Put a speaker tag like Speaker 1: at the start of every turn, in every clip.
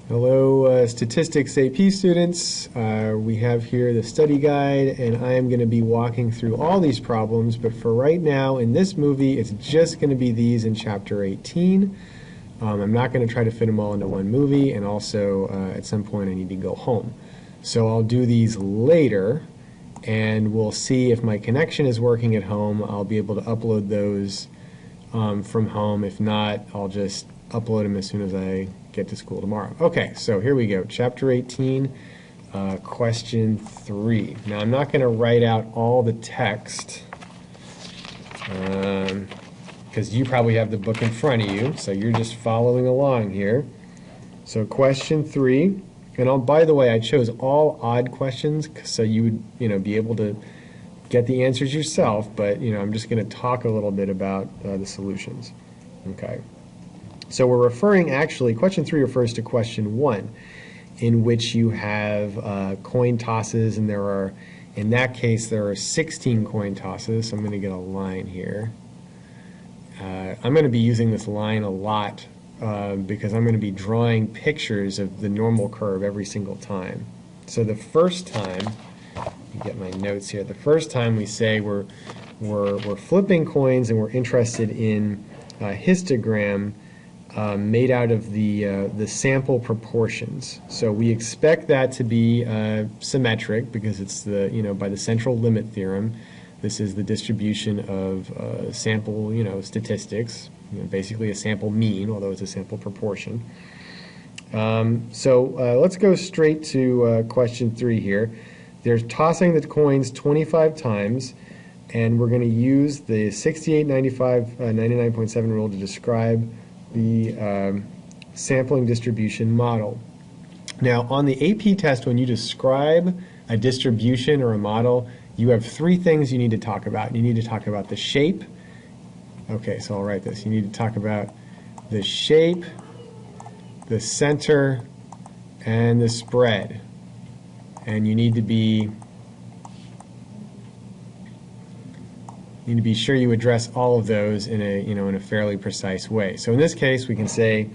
Speaker 1: Hello, Statistics AP students. We have here the study guide, and I am going to be walking through all these problems, but for right now, in this movie, it's just going to be these in Chapter 18. I'm not going to try to fit them all into one movie, and also, at some point, I need to go home. So I'll do these later, and we'll see if my connection is working at home. I'll be able to upload those from home. If not, I'll just upload them as soon as I get to school tomorrow. Okay, so here we go. Chapter 18, question 3. Now, I'm not going to write out all the text because you probably have the book in front of you, so you're just following along here. So question 3, and by the way, I chose all odd questions so you would be able to get the answers yourself, but I'm just going to talk a little bit about the solutions. Okay. So we're referring, actually, question 3 refers to question 1, in which you have coin tosses, and in that case, there are 16 coin tosses, so I'm going to get a line here. I'm going to be using this line a lot because I'm going to be drawing pictures of the normal curve every single time. So the first time, you get my notes here, the first time we say we're flipping coins and we're interested in histogram made out of the sample proportions. So we expect that to be symmetric because it's by the central limit theorem. This is the distribution of sample statistics, basically a sample mean, although it's a sample proportion. So let's go straight to question 3 here. They're tossing the coins 25 times, and we're going to use the 68, 95, 99.7 rule to describe the sampling distribution model. Now, on the AP test, when you describe a distribution or a model, you have 3 things you need to talk about. You need to talk about the shape. Okay, so I'll write this. You need to talk about the shape, the center, and the spread. And you need to be sure you address all of those in a fairly precise way. So in this case, we can say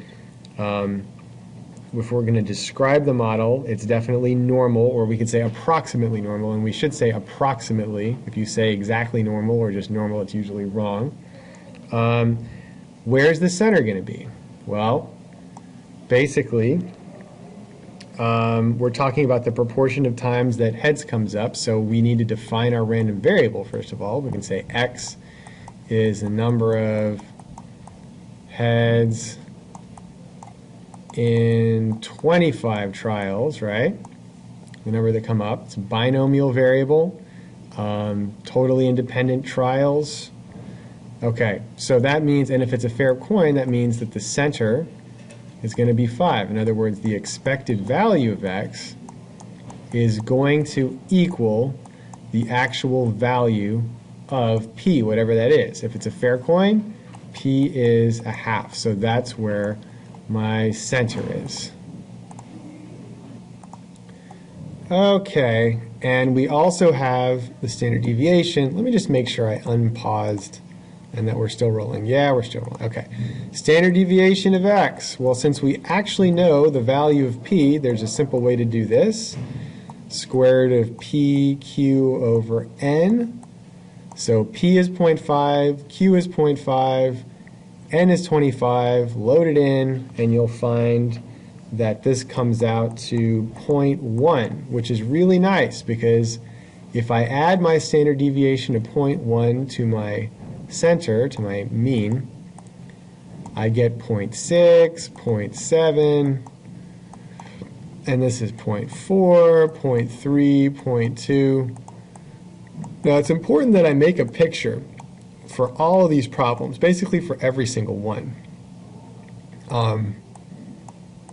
Speaker 1: if we're going to describe the model, it's definitely normal, or we could say approximately normal, and we should say approximately. If you say exactly normal or just normal, it's usually wrong. Where's the center going to be? Well, basically, we're talking about the proportion of times that heads comes up, so we need to define our random variable first of all. We can say x is the number of heads in 25 trials, right? The number that come up. It's a binomial variable, totally independent trials. Okay, so that means, and if it's a fair coin, that means that the center is going to be 5. In other words, the expected value of x is going to equal the actual value of p, whatever that is. If it's a fair coin, p is a half. So that's where my center is. Okay, and we also have the standard deviation. Let me just make sure I unpaused and that we're still rolling. Yeah, we're still rolling. Okay. Standard deviation of x. Well, since we actually know the value of p, there's a simple way to do this. Square root of p q over n. So p is 0.5, q is 0.5, n is 25. Load it in, and you'll find that this comes out to 0.1, which is really nice because if I add my standard deviation of 0.1 to my center, to my mean, I get 0.6, 0.7, and this is 0.4, 0.3, 0.2. Now it's important that I make a picture for all of these problems, basically for every single one,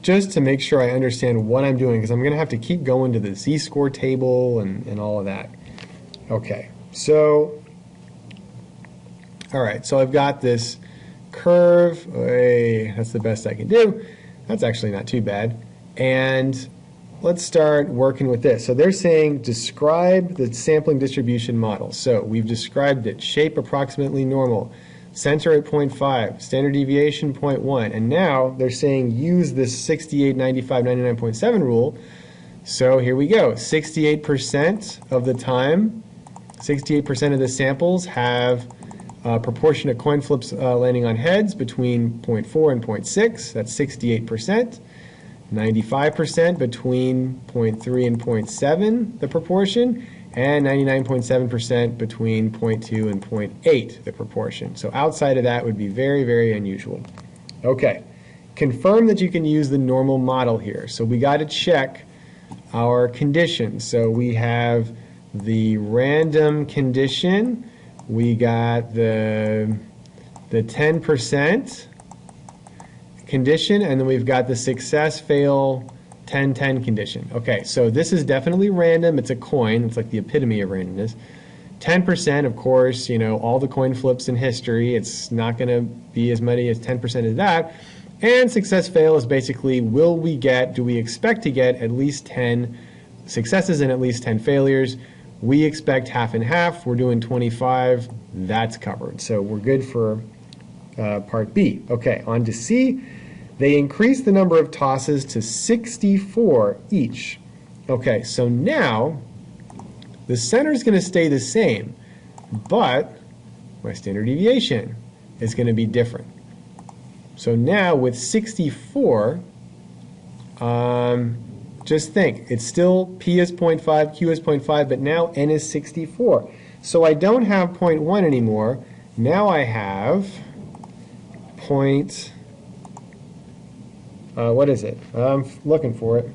Speaker 1: just to make sure I understand what I'm doing, because I'm going to have to keep going to the z-score table and all of that. Okay, so all right, so I've got this curve. Hey, that's the best I can do. That's actually not too bad. And let's start working with this. So they're saying describe the sampling distribution model. So we've described it. Shape approximately normal. center at 0.5, standard deviation 0.1, and now they're saying use this 68, 95, 99.7 rule. So here we go, 68% of the time, 68% of the samples have a proportion of coin flips landing on heads between 0.4 and 0.6, that's 68%. 95% between 0.3 and 0.7, the proportion, and 99.7% between 0.2 and 0.8, the proportion. So outside of that would be very, very unusual. Okay, confirm that you can use the normal model here. So we got to check our conditions. So we have the random condition, we got the 10% condition, and then we've got the success fail 10-10 condition. Okay, so this is definitely random. It's a coin. It's like the epitome of randomness. 10%, of course, you know, all the coin flips in history. It's not going to be as many as 10% of that. And success fail is basically, do we expect to get at least 10 successes and at least 10 failures? We expect half and half. We're doing 25. That's covered. So we're good for part B. Okay, on to C. They increased the number of tosses to 64 each. Okay, so now the center is going to stay the same, but my standard deviation is going to be different. So now with 64, just think, it's still P is 0.5, Q is 0.5, but now N is 64. So I don't have 0.1 anymore. Now I have what is it? I'm looking for it.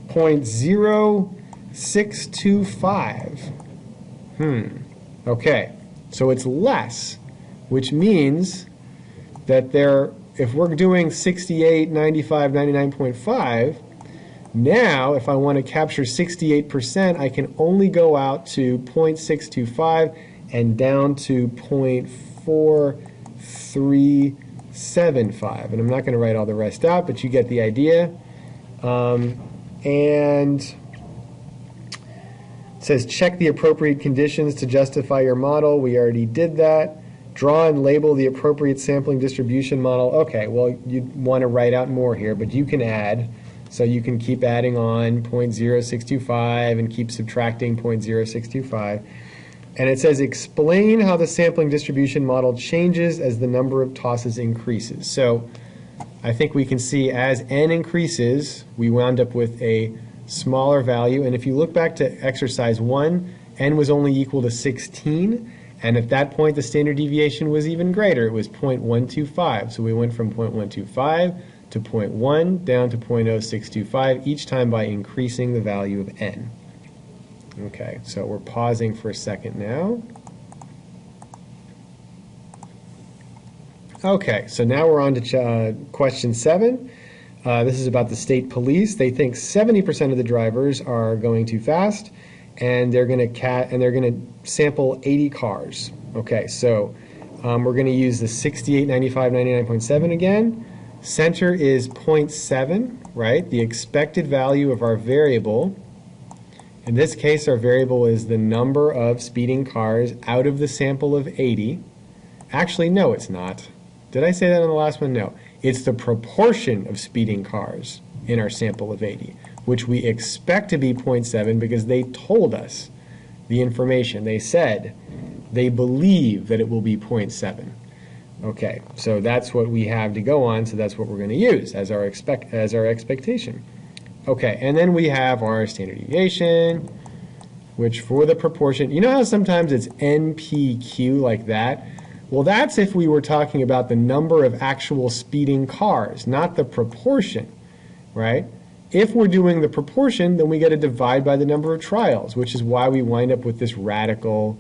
Speaker 1: 0.0625. Okay, so it's less, which means that if we're doing 68, 95, 99.5, now if I want to capture 68%, I can only go out to 0.625 and down to 0.435. And I'm not going to write all the rest out, but you get the idea. And it says check the appropriate conditions to justify your model. We already did that. Draw and label the appropriate sampling distribution model. Okay, well, you'd want to write out more here, but you can add. So you can keep adding on 0.0625 and keep subtracting 0.0625. And it says explain how the sampling distribution model changes as the number of tosses increases. So I think we can see as n increases, we wound up with a smaller value. And if you look back to exercise 1, n was only equal to 16. And at that point, the standard deviation was even greater. It was 0.125. So we went from 0.125 to 0.1 down to 0.0625, each time by increasing the value of n. Okay, so we're pausing for a second now. Okay, so now we're on to question 7. This is about the state police. They think 70% of the drivers are going too fast, and they're going to sample 80 cars. Okay, so we're going to use the 68, 95, 99.7 again. Center is 0.7, right? The expected value of our variable. In this case, our variable is the number of speeding cars out of the sample of 80. Actually, no, it's not. Did I say that on the last one? No. It's the proportion of speeding cars in our sample of 80, which we expect to be 0.7 because they told us the information. They said they believe that it will be 0.7. Okay, so that's what we have to go on, so that's what we're going to use as our expectation. Okay, and then we have our standard deviation, which for the proportion, you know how sometimes it's NPQ like that? Well, that's if we were talking about the number of actual speeding cars, not the proportion, right? If we're doing the proportion, then we got to divide by the number of trials, which is why we wind up with this radical.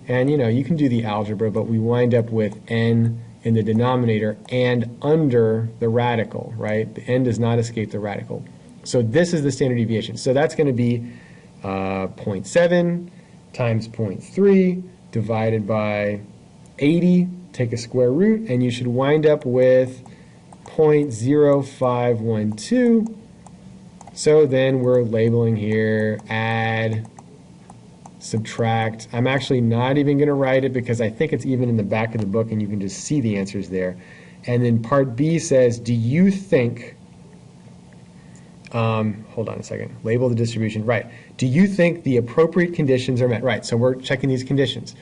Speaker 1: And, you know, you can do the algebra, but we wind up with n in the denominator and under the radical, right? The n does not escape the radical. So this is the standard deviation. So that's going to be 0.7 times 0.3 divided by 80, take a square root, and you should wind up with 0.0512. So then we're labeling here, add subtract. I'm actually not even going to write it because I think it's even in the back of the book and you can just see the answers there. And then part B says, do you think, hold on a second, label the distribution, right. Do you think the appropriate conditions are met? Right, so we're checking these conditions.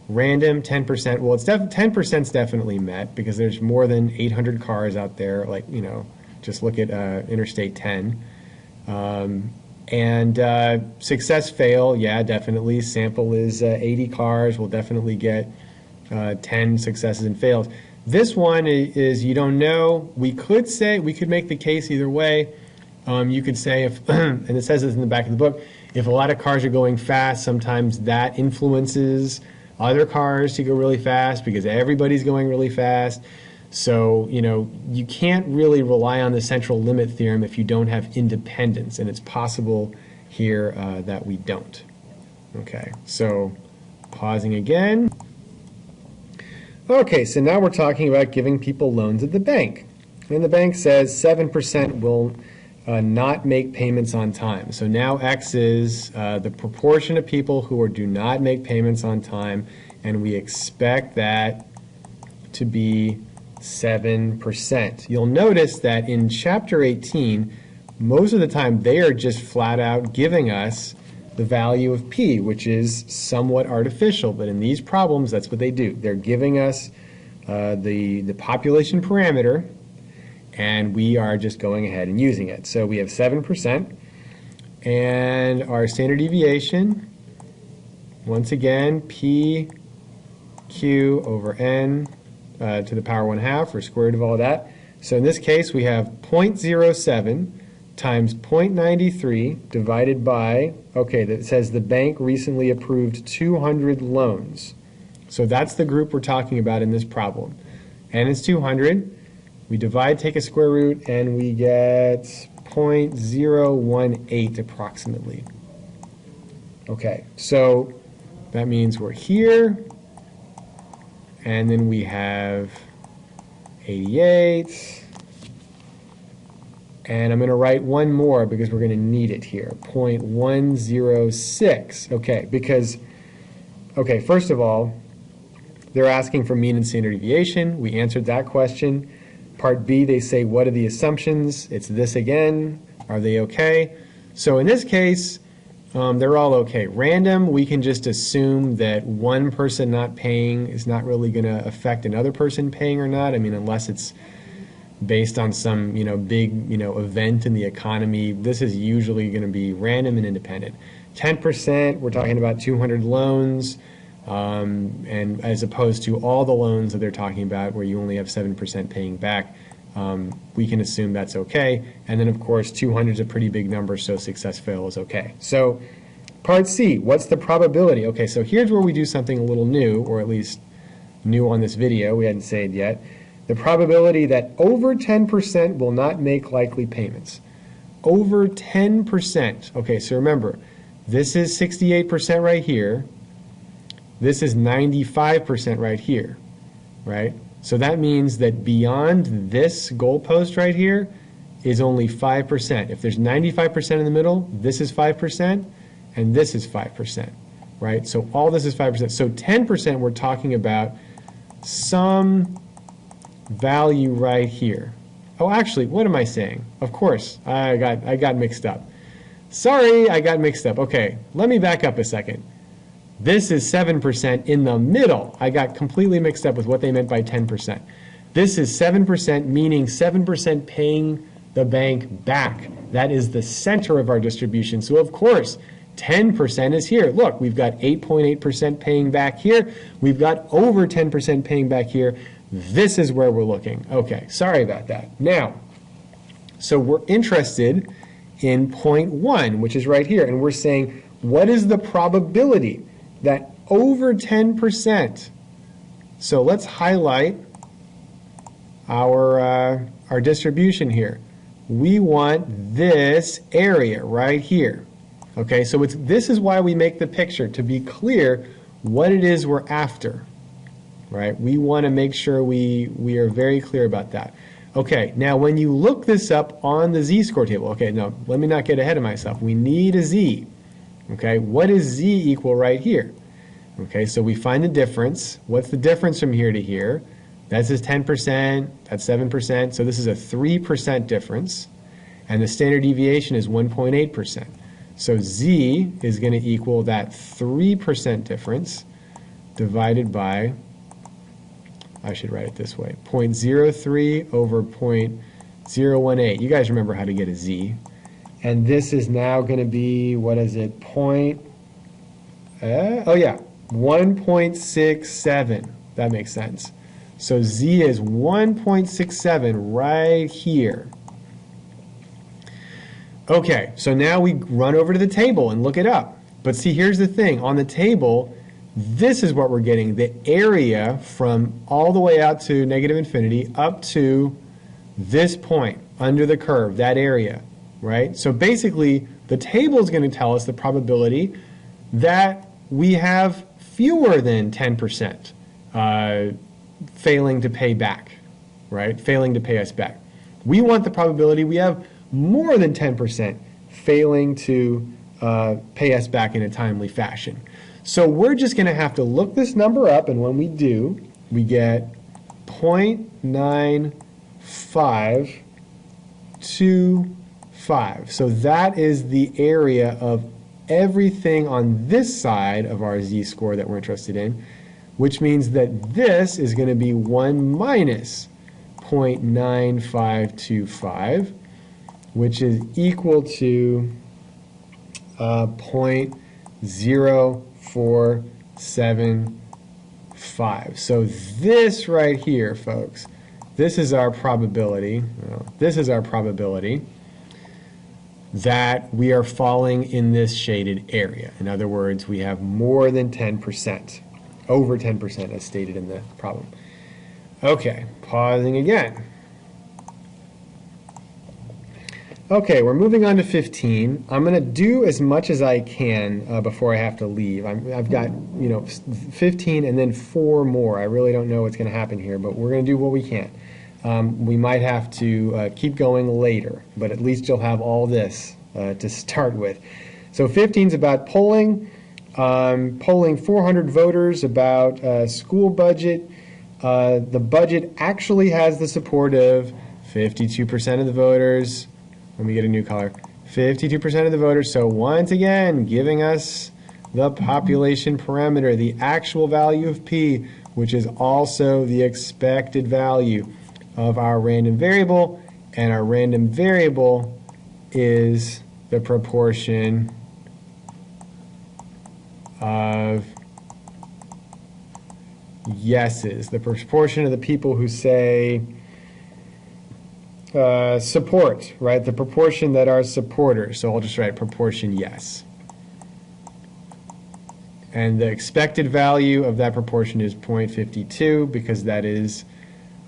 Speaker 1: Random, 10%, well, it's 10% is definitely met because there's more than 800 cars out there, like, you know, just look at Interstate 10. And success fail, yeah, definitely. Sample is 80 cars. We'll definitely get 10 successes and fails. This one is you don't know. We could say, we could make the case either way. You could say if, and it says this in the back of the book, if a lot of cars are going fast, sometimes that influences other cars to go really fast because everybody's going really fast. So, you know, you can't really rely on the central limit theorem if you don't have independence, and it's possible here that we don't. Okay, so pausing again. Okay, so now we're talking about giving people loans at the bank. And the bank says 7% will not make payments on time. So now X is the proportion of people who do not make payments on time, and we expect that to be 7%. You'll notice that in chapter 18, most of the time they are just flat out giving us the value of P, which is somewhat artificial, but in these problems, that's what they do. They're giving us the population parameter, and we are just going ahead and using it. So we have 7%, and our standard deviation, once again, P Q over N to the power 1/2, or square root of all of that. So in this case, we have 0.07 times 0.93 divided by, okay, that says the bank recently approved 200 loans. So that's the group we're talking about in this problem. N is 200. We divide, take a square root, and we get 0.018 approximately. Okay, so that means we're here. And then we have 88. And I'm going to write one more because we're going to need it here. 0.106. Okay, because, okay, first of all, they're asking for mean and standard deviation. We answered that question. Part B, they say, what are the assumptions? It's this again. Are they okay? So in this case, they're all okay. Random, we can just assume that one person not paying is not really going to affect another person paying or not. I mean, unless it's based on some, you know, big, you know, event in the economy. This is usually going to be random and independent. 10%, we're talking about 200 loans, and as opposed to all the loans that they're talking about where you only have 7% paying back. We can assume that's okay. And then, of course, 200 is a pretty big number, so success fail is okay. So part C, what's the probability? Okay, so here's where we do something a little new, or at least new on this video. We hadn't said it yet. The probability that over 10% will not make likely payments. Over 10%. Okay, so remember, this is 68% right here. This is 95% right here, right? So that means that beyond this goalpost right here is only 5%. If there's 95% in the middle, this is 5%, and this is 5%, right? So all this is 5%. So 10%, we're talking about some value right here. Oh, actually, what am I saying? Of course, I got mixed up. Sorry, I got mixed up. Okay, let me back up a second. This is 7% in the middle. I got completely mixed up with what they meant by 10%. This is 7%, meaning 7% paying the bank back. That is the center of our distribution. So of course, 10% is here. Look, we've got 8.8% paying back here. We've got over 10% paying back here. This is where we're looking. Okay, sorry about that. Now, so we're interested in point 1, which is right here. And we're saying, what is the probability that over 10%, so let's highlight our distribution here. We want this area right here. Okay, so this is why we make the picture, to be clear what it is we're after, right? We want to make sure we are very clear about that. Okay, now when you look this up on the z-score table, okay, no, let me not get ahead of myself. We need a z, Okay, what does Z equal right here? Okay, so we find the difference. What's the difference from here to here? This is 10%, that's 7%, so this is a 3% difference, and the standard deviation is 1.8%. So Z is going to equal that 3% difference divided by, I should write it this way, 0.03 over 0.018. You guys remember how to get a Z. And this is now going to be, what is it, 1.67. That makes sense. So Z is 1.67 right here. Okay, so now we run over to the table and look it up. But see, here's the thing. On the table, this is what we're getting. The area from all the way out to negative infinity up to this point under the curve, that area, right? So basically, the table is going to tell us the probability that we have fewer than 10% failing to pay back, right? Failing to pay us back. We want the probability we have more than 10% failing to pay us back in a timely fashion. So we're just going to have to look this number up, and when we do, we get 0.9525. So that is the area of everything on this side of our z-score that we're interested in, which means that this is going to be 1 minus 0.9525, which is equal to 0.0475. So this right here, folks, this is our probability. This is our probability that we are falling in this shaded area. In other words, we have more than 10%, over 10% as stated in the problem. Okay, pausing again. Okay, we're moving on to 15. I'm going to do as much as I can before I have to leave. I've got, 15 and then 4 more. I really don't know what's going to happen here, but we're going to do what we can. We might have to keep going later, but at least you'll have all this to start with. So 15 is about polling, polling 400 voters about school budget. The budget actually has the support of 52% of the voters. Let me get a new color. 52% of the voters. So once again, giving us the population parameter, the actual value of P, which is also the expected value of our random variable, and our random variable is the proportion of yeses, the proportion of the people who say support, right? The proportion that are supporters. So I'll just write proportion yes. And the expected value of that proportion is 0.52 because that is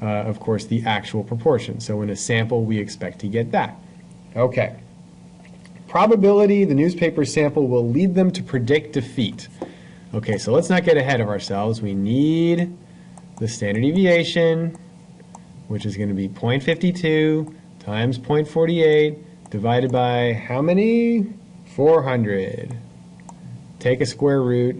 Speaker 1: of course, the actual proportion. So in a sample, we expect to get that. Okay. Probability the newspaper sample will lead them to predict defeat. Okay, so let's not get ahead of ourselves. We need the standard deviation, which is going to be 0.52 times 0.48 divided by how many? 400. Take a square root,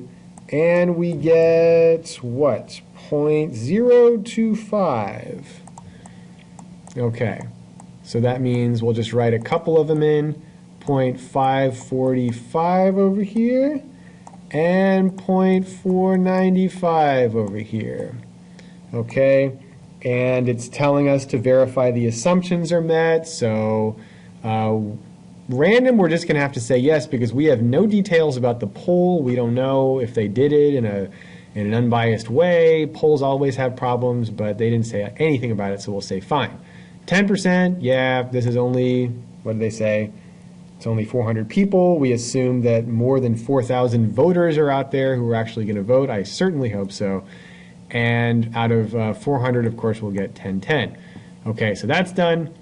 Speaker 1: and we get what? 0.025. Okay, so that means we'll just write a couple of them in, 0.545 over here and 0.495 over here. Okay, and it's telling us to verify the assumptions are met, so random, we're just going to have to say yes because we have no details about the poll. We don't know if they did it in an unbiased way. Polls always have problems, but they didn't say anything about it, so we'll say fine. 10%, yeah, this is only, what did they say? It's only 400 people. We assume that more than 4,000 voters are out there who are actually going to vote. I certainly hope so. And out of 400, of course, we'll get 1010. Okay, so that's done.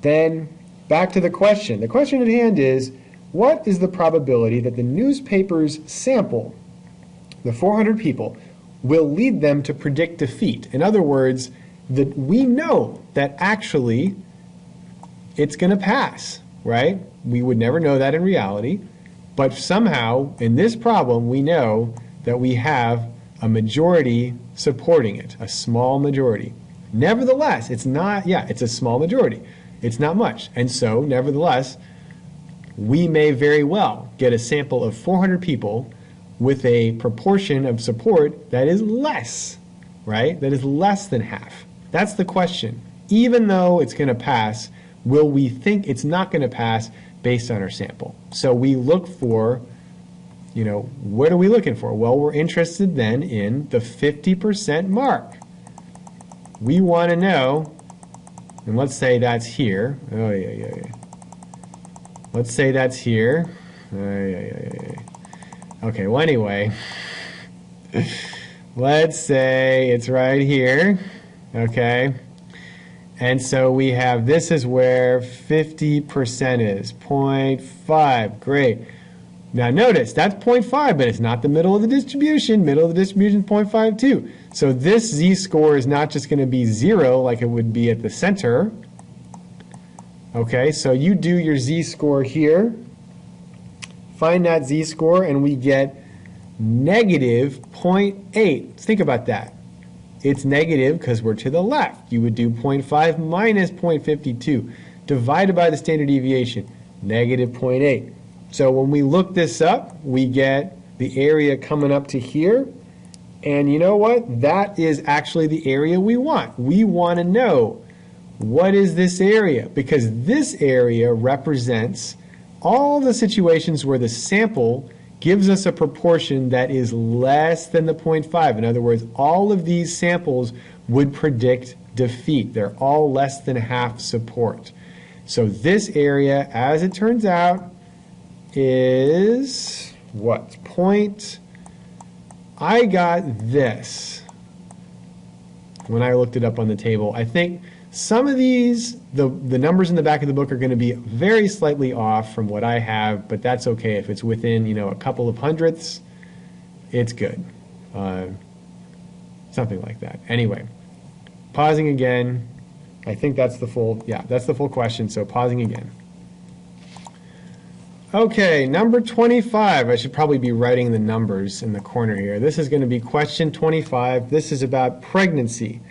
Speaker 1: Then back to the question. The question at hand is, what is the probability that the newspaper's sample, the 400 people, will lead them to predict defeat? In other words, that we know that actually it's going to pass, right? We would never know that in reality. But somehow, in this problem, we know that we have a majority supporting it, a small majority. Nevertheless, it's not, yeah, it's a small majority. It's not much. And so, nevertheless, we may very well get a sample of 400 people with a proportion of support that is less, right? That is less than half. That's the question. Even though it's going to pass, will we think it's not going to pass based on our sample? So we look for, what are we looking for? Well, we're interested then in the 50% mark. We want to know, and let's say that's here. Oh, yeah. Let's say that's here. Okay, well, anyway, let's say it's right here, okay? And so we have, this is where 50% is, 0.5, great. Now notice, that's 0.5, but it's not the middle of the distribution. Middle of the distribution is 0.52. So this z-score is not just going to be 0 like it would be at the center. Okay, so you do your z-score here. Find that z-score, and we get negative 0.8. Think about that. It's negative because we're to the left. You would do 0.5 minus 0.52 divided by the standard deviation, negative 0.8. So when we look this up, we get the area coming up to here. And you know what? That is actually the area we want. We want to know, what is this area? Because this area represents all the situations where the sample gives us a proportion that is less than the 0.5. In other words, all of these samples would predict defeat. They're all less than half support. So this area, as it turns out, is what? I got this when I looked it up on the table. I think some of these, the numbers in the back of the book are going to be very slightly off from what I have, but that's okay. If it's within, a couple of hundredths, it's good. Something like that. Anyway, pausing again. I think that's the full question, so pausing again. Okay, number 25. I should probably be writing the numbers in the corner here. This is going to be question 25. This is about pregnancy.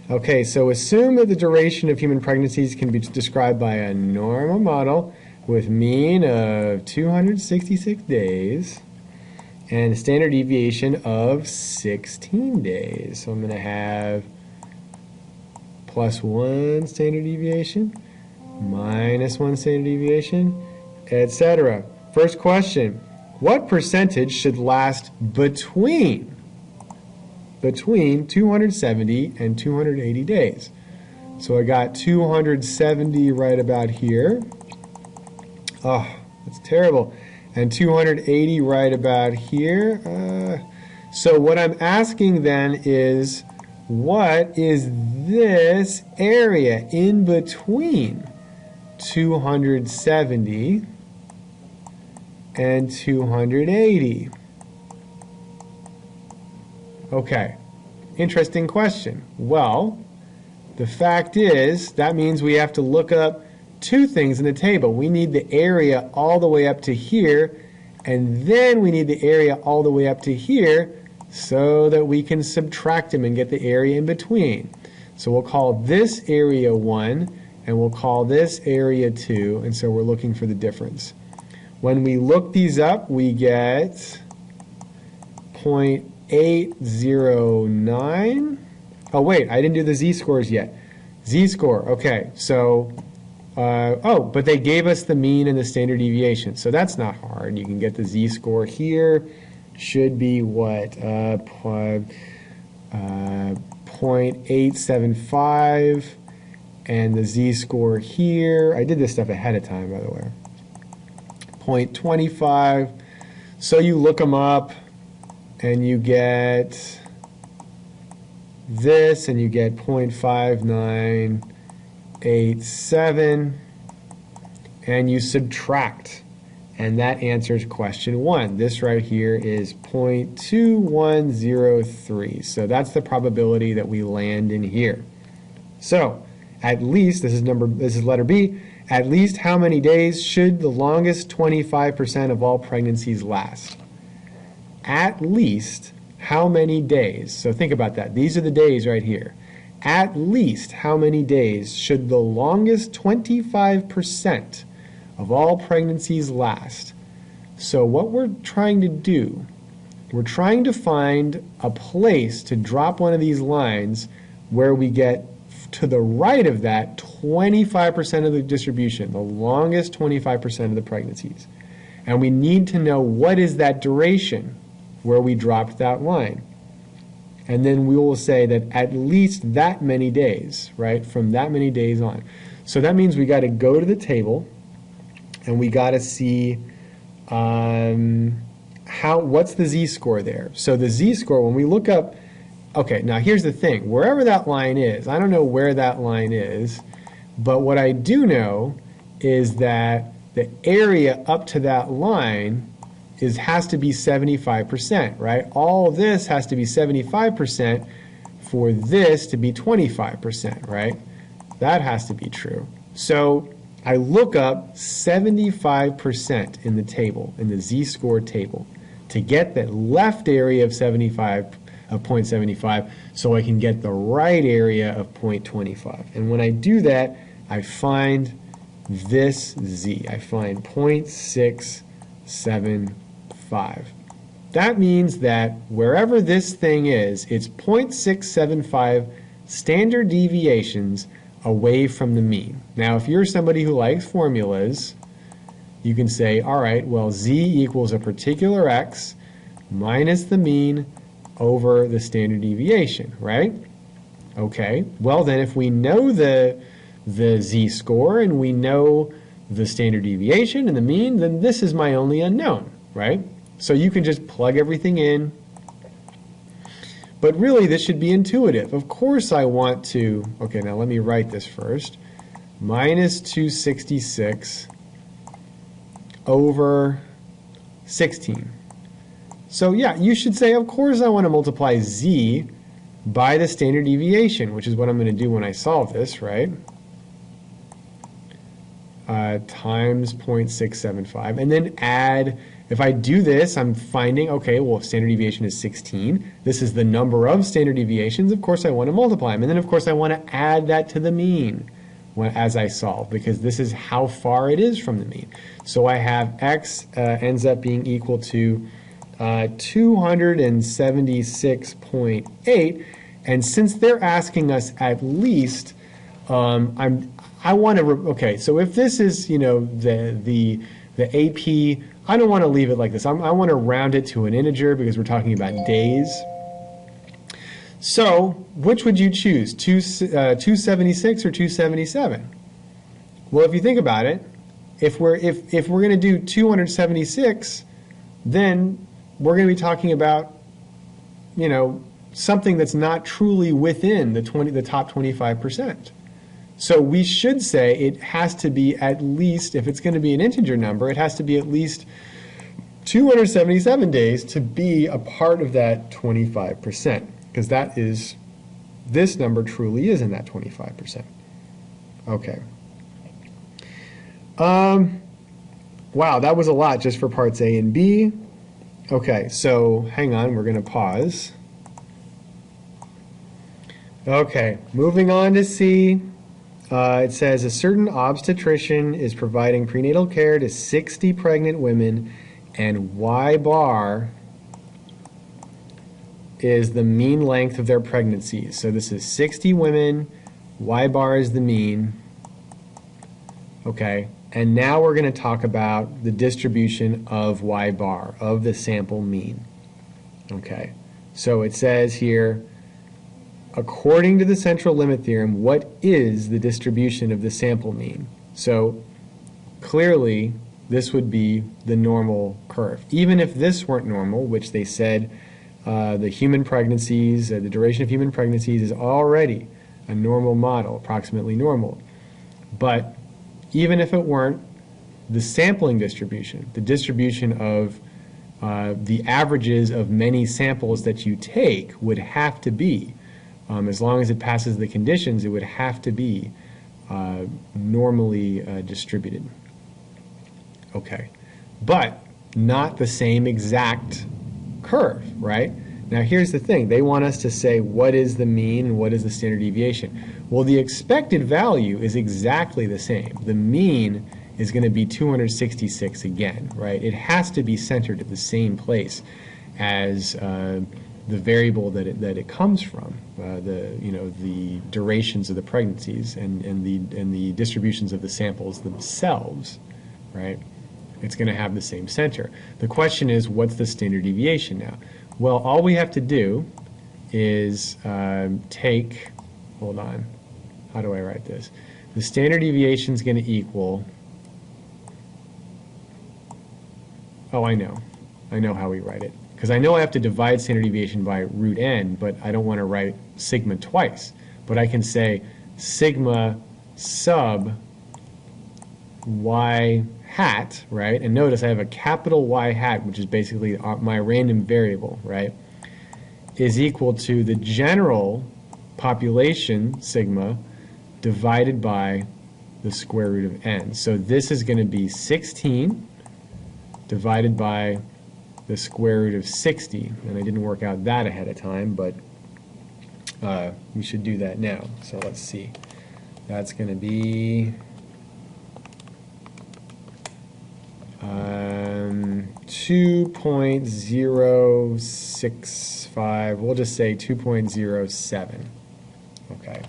Speaker 1: Okay, so assume that the duration of human pregnancies can be described by a normal model with mean of 266 days and a standard deviation of 16 days. So I'm going to have +1 standard deviation, -1 standard deviation, etc. First question, what percentage should last between 270 and 280 days? So I got 270 right about here. Oh, that's terrible. And 280 right about here. So what I'm asking then is, what is this area in between 270 and 280? Okay, interesting question. Well, the fact is, that means we have to look up two things in the table. We need the area all the way up to here, and then we need the area all the way up to here so that we can subtract them and get the area in between. So we'll call this area 1, and we'll call this area 2, and so we're looking for the difference. When we look these up, we get 0.809. Oh wait, I didn't do the z-scores yet. Z-score, okay, so, but they gave us the mean and the standard deviation, so that's not hard. You can get the z-score here, should be what, 0.875, and the z-score here, I did this stuff ahead of time, by the way, 0.25, so you look them up, and you get this, and you get 0.5987, and you subtract, and that answers question 1. This right here is 0.2103, so that's the probability that we land in here. So at least, this is letter B, At least how many days should the longest 25% of all pregnancies last? At least how many days? So think about that. These are the days right here. At least how many days should the longest 25% of all pregnancies last? So what we're trying to do, we're trying to find a place to drop one of these lines where we get to the right of that 25% of the distribution, the longest 25% of the pregnancies. And we need to know what is that duration where we dropped that line. And then we will say that at least that many days, right, from that many days on. So that means we got to go to the table and we got to see what's the z-score there. So the z-score, when we look up, okay, now here's the thing. Wherever that line is, I don't know where that line is, but what I do know is that the area up to that line has to be 75%, right? All of this has to be 75% for this to be 25%, right? That has to be true. So I look up 75% in the table, in the z-score table, to get that left area of 0.75 so I can get the right area of 0.25. And when I do that, I find this z. I find 0.675. That means that wherever this thing is, it's 0.675 standard deviations away from the mean. Now, if you're somebody who likes formulas, you can say, all right, well, z equals a particular x minus the mean over the standard deviation, right? Okay, well then if we know the z-score and we know the standard deviation and the mean, then this is my only unknown, right? So you can just plug everything in. But really, this should be intuitive. Of course I want to, okay, now let me write this first. Minus 266 over 16. So yeah, you should say, of course I want to multiply z by the standard deviation, which is what I'm going to do when I solve this, right? Times 0.675, and then add. If I do this, I'm finding, okay, well, if standard deviation is 16, this is the number of standard deviations. Of course, I want to multiply them. And then, of course, I want to add that to the mean as I solve, because this is how far it is from the mean. So I have x ends up being equal to 276.8. And since they're asking us at least, I want to, okay, so if this is, you know, the AP, I don't want to leave it like this. I want to round it to an integer because we're talking about days. So which would you choose, 276 or 277? Well, if you think about it, if we're going to do 276, then we're going to be talking about, you know, something that's not truly within the top 25%. So we should say it has to be at least, if it's going to be an integer number, it has to be at least 277 days to be a part of that 25%, because that is, this number truly is in that 25%. Okay. Wow, that was a lot just for parts A and B. Okay, so hang on, we're going to pause. Okay, moving on to C. It says a certain obstetrician is providing prenatal care to 60 pregnant women, and Y bar is the mean length of their pregnancies. So this is 60 women, Y bar is the mean. Okay, and now we're going to talk about the distribution of Y bar, of the sample mean. Okay, so it says here, according to the central limit theorem, what is the distribution of the sample mean? So clearly, this would be the normal curve. Even if this weren't normal, which they said the human pregnancies, the duration of human pregnancies is already a normal model, approximately normal. But even if it weren't, the sampling distribution, the distribution of the averages of many samples that you take would have to be, as long as it passes the conditions, it would have to be normally distributed. Okay, but not the same exact curve, right? Now here's the thing, they want us to say what is the mean and what is the standard deviation. Well, the expected value is exactly the same. The mean is going to be 266 again, right? It has to be centered at the same place as the variable that it comes from, the durations of the pregnancies and the distributions of the samples themselves, right? It's going to have the same center. The question is, what's the standard deviation now? Well, all we have to do is take, hold on, how do I write this? The standard deviation is going to equal, oh, I know how we write it. Because I know I have to divide standard deviation by root n, but I don't want to write sigma twice. But I can say sigma sub y hat, right? And notice I have a capital Y hat, which is basically my random variable, right? Is equal to the general population sigma divided by the square root of n. So this is going to be 16 divided by the square root of 60. And I didn't work out that ahead of time, but we should do that now. So let's see. That's going to be 2.065, we'll just say 2.07. Okay.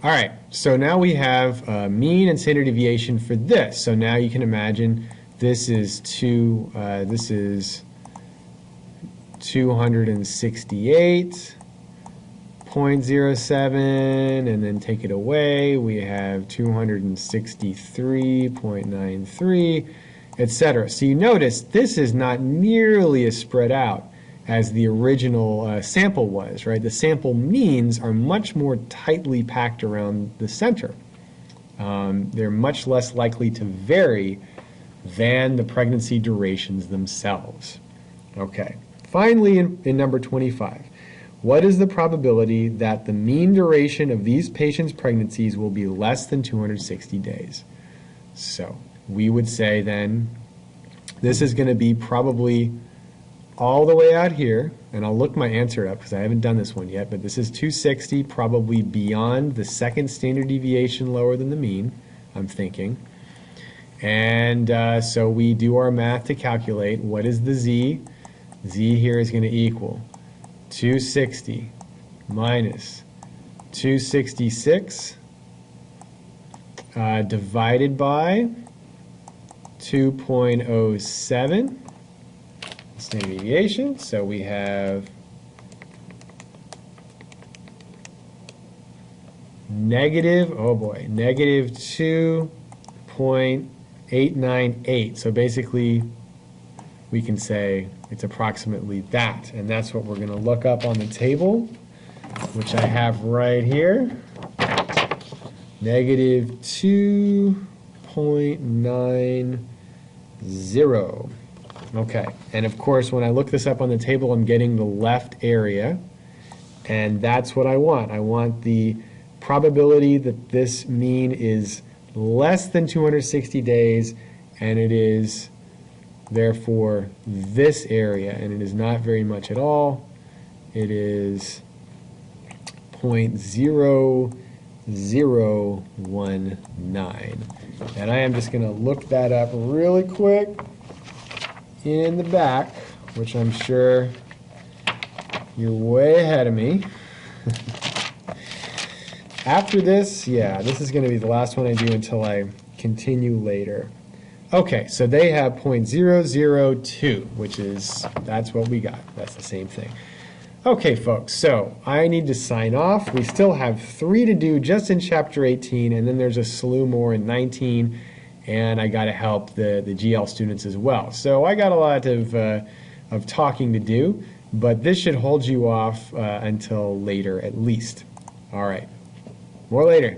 Speaker 1: All right, so now we have mean and standard deviation for this. So now you can imagine this is 268.07, and then take it away, we have 263.93, etc. So you notice this is not nearly as spread out as the original sample was, right? The sample means are much more tightly packed around the center. They're much less likely to vary than the pregnancy durations themselves. Okay, finally in number 25. What is the probability that the mean duration of these patients' pregnancies will be less than 260 days? So we would say then this is going to be probably all the way out here, and I'll look my answer up because I haven't done this one yet, but this is 260, probably beyond the second standard deviation lower than the mean, I'm thinking. And so we do our math to calculate what is the z. Z here is going to equal 260 minus 266 divided by 2.07 standard deviation. So we have negative 2.898. So basically we can say it's approximately that, and that's what we're going to look up on the table, which I have right here. Negative 2.90. Okay, and of course when I look this up on the table, I'm getting the left area, and that's what I want. I want the probability that this mean is less than 260 days, and it is therefore this area, and it is not very much at all. It is 0.0019. And I am just going to look that up really quick in the back, which I'm sure you're way ahead of me. After this, yeah, this is going to be the last one I do until I continue later. Okay, so they have 0.002, which is, that's what we got. That's the same thing. Okay, folks, so I need to sign off. We still have 3 to do just in Chapter 18, and then there's a slew more in 19, and I got to help the GL students as well. So I got a lot of talking to do, but this should hold you off until later at least. All right, more later.